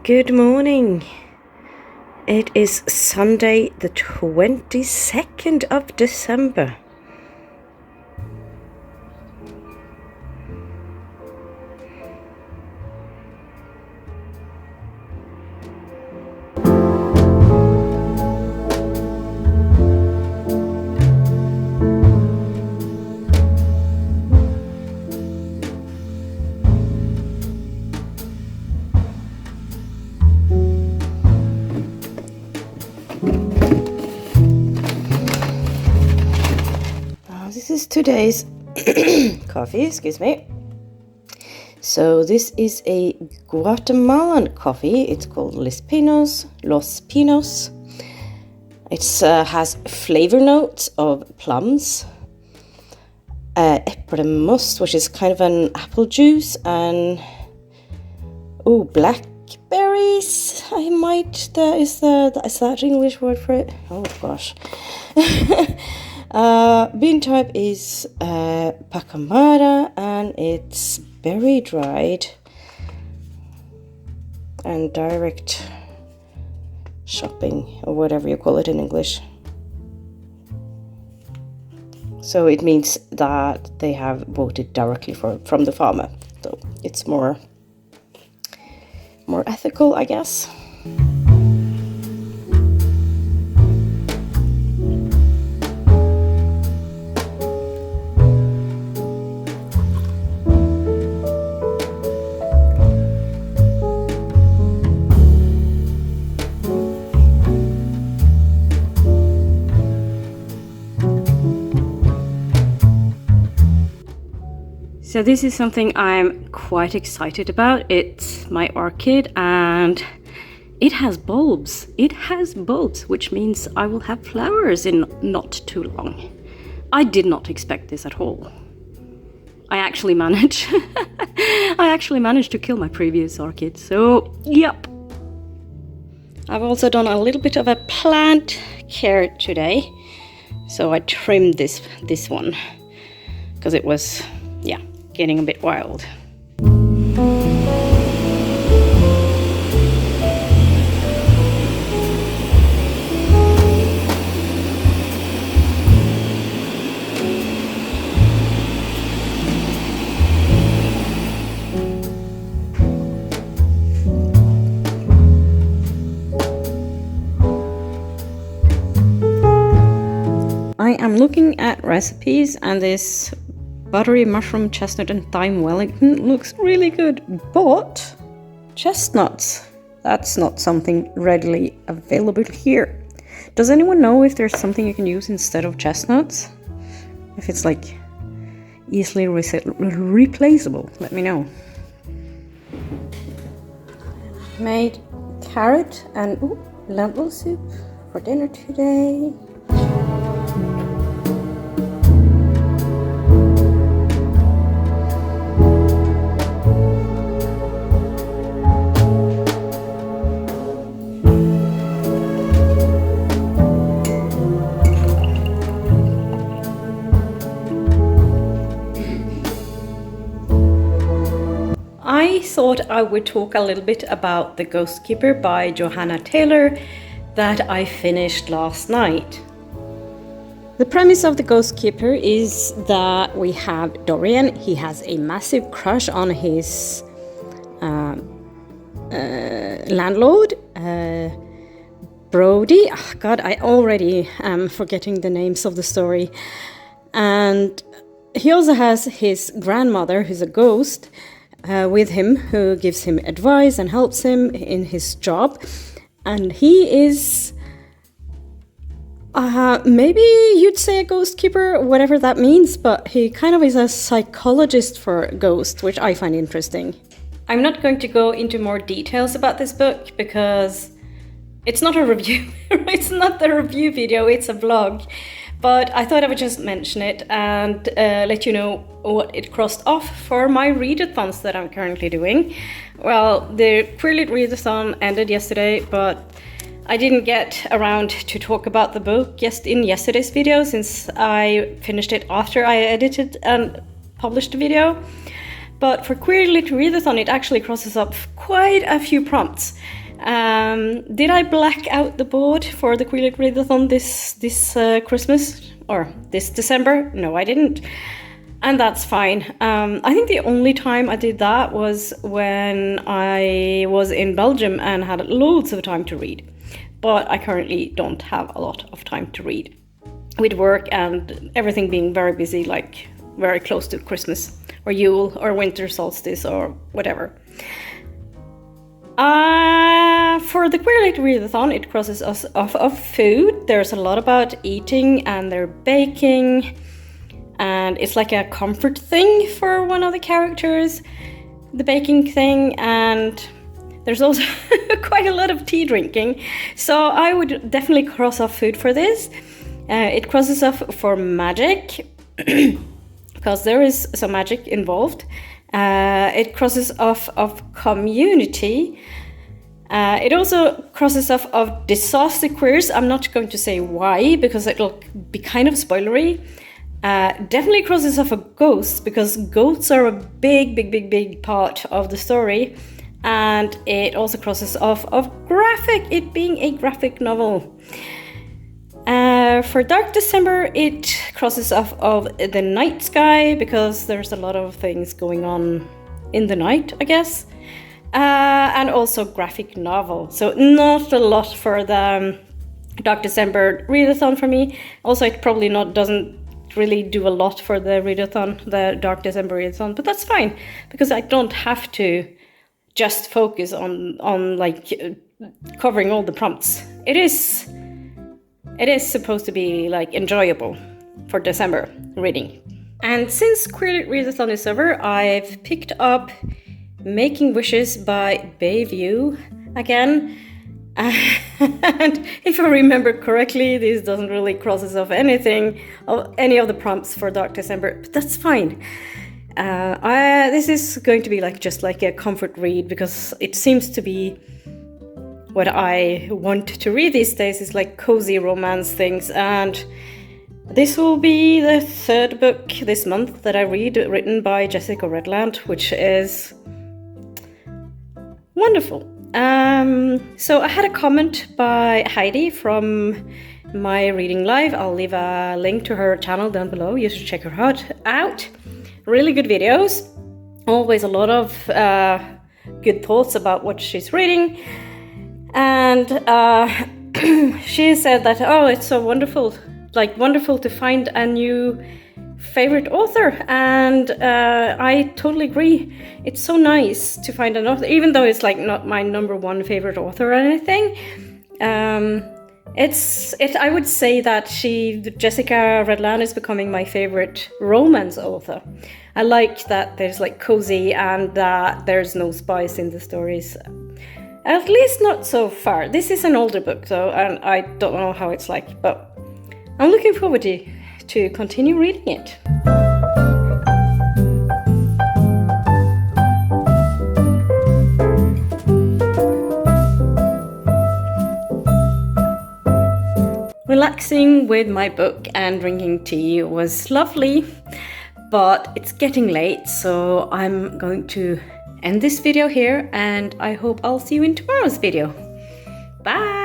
Good morning. It is Sunday the 22nd of December. This is today's coffee, excuse me. So this is a Guatemalan coffee. It's called Los Pinos. It has flavor notes of plums, Äppelmust, which is kind of an apple juice, and blackberries. Is that English word for it? Oh gosh. Bean type is Pacamara, and it's berry dried and direct shopping, or whatever you call it in English. So it means that they have bought it directly from the farmer. So it's more ethical, I guess. So this is something I'm quite excited about. It's my orchid and it has bulbs. Which means I will have flowers in not too long. I did not expect this at all. I actually managed to kill my previous orchid. So, yep. I've also done a little bit of a plant care today. So I trimmed this one because it was, getting a bit wild. I am looking at recipes, and this buttery mushroom, chestnut and thyme Wellington looks really good, but chestnuts, that's not something readily available here. Does anyone know if there's something you can use instead of chestnuts? If it's like easily replaceable, let me know. Made carrot and lentil soup for dinner today. I thought I would talk a little bit about The Ghost Keeper by Johanna Taylor that I finished last night. The premise of The Ghost Keeper is that we have Dorian. He has a massive crush on his landlord, Brody. Oh God, I already am forgetting the names of the story. And he also has his grandmother, who's a ghost, with him, who gives him advice and helps him in his job. And he is maybe you'd say a ghost keeper, whatever that means, but he kind of is a psychologist for ghosts, which I find interesting. I'm not going to go into more details about this book because it's not a review. It's not the review video, it's a vlog. But I thought I would just mention it and let you know what it crossed off for my readathons that I'm currently doing. Well, the pre-lit readathon ended yesterday, but I didn't get around to talk about the book in yesterday's video, since I finished it after I edited and published the video. But for Queer Lit Readathon, it actually crosses up quite a few prompts. Did I black out the board for the Queer Lit Readathon this Christmas or this December? No, I didn't. And that's fine. I think the only time I did that was when I was in Belgium and had loads of time to read. But I currently don't have a lot of time to read, with work and everything being very busy, like very close to Christmas or Yule or winter solstice or whatever. For the Queer Lit Readathon, it crosses us off of food. There's a lot about eating and they're baking. And it's like a comfort thing for one of the characters, the baking thing, and there's also quite a lot of tea drinking. So I would definitely cross off food for this. It crosses off for magic, because there is some magic involved. It crosses off of community. It also crosses off of disaster queers. I'm not going to say why, because it'll be kind of spoilery. Definitely crosses off of ghosts, because ghosts are a big part of the story. And it also crosses off of graphic, it being a graphic novel. For Dark December, it crosses off of the night sky, because there's a lot of things going on in the night, I guess. And also graphic novel. So not a lot for the Dark December readathon for me. Also, it probably doesn't really do a lot for the readathon, the Dark December readathon, but that's fine, because I don't have to just focus on like covering all the prompts. It is supposed to be like enjoyable for December reading. And since Queer Lit Readathon is over, I've picked up Making Wishes by Bayview again. And if I remember correctly, this doesn't really crosses off anything of any of the prompts for Dark December, but that's fine. This is going to be just like a comfort read, because it seems to be what I want to read these days, is like cozy romance things. And this will be the third book this month that I read, written by Jessica Redland, which is wonderful. So I had a comment by Heidi from my reading live. I'll leave a link to her channel down below. You should check her out. Really good videos. Always a lot of good thoughts about what she's reading. And she said that, oh, it's so wonderful to find a new favorite author, and I totally agree. It's so nice to find an author, even though it's not my number one favorite author or anything. I would say that Jessica Redland is becoming my favorite romance author. I like that there's cozy and that there's no spice in the stories. At least not so far. This is an older book though, and I don't know how it's like, but I'm looking forward to continue reading it. Relaxing with my book and drinking tea was lovely, but it's getting late, so I'm going to end this video here, and I hope I'll see you in tomorrow's video. Bye!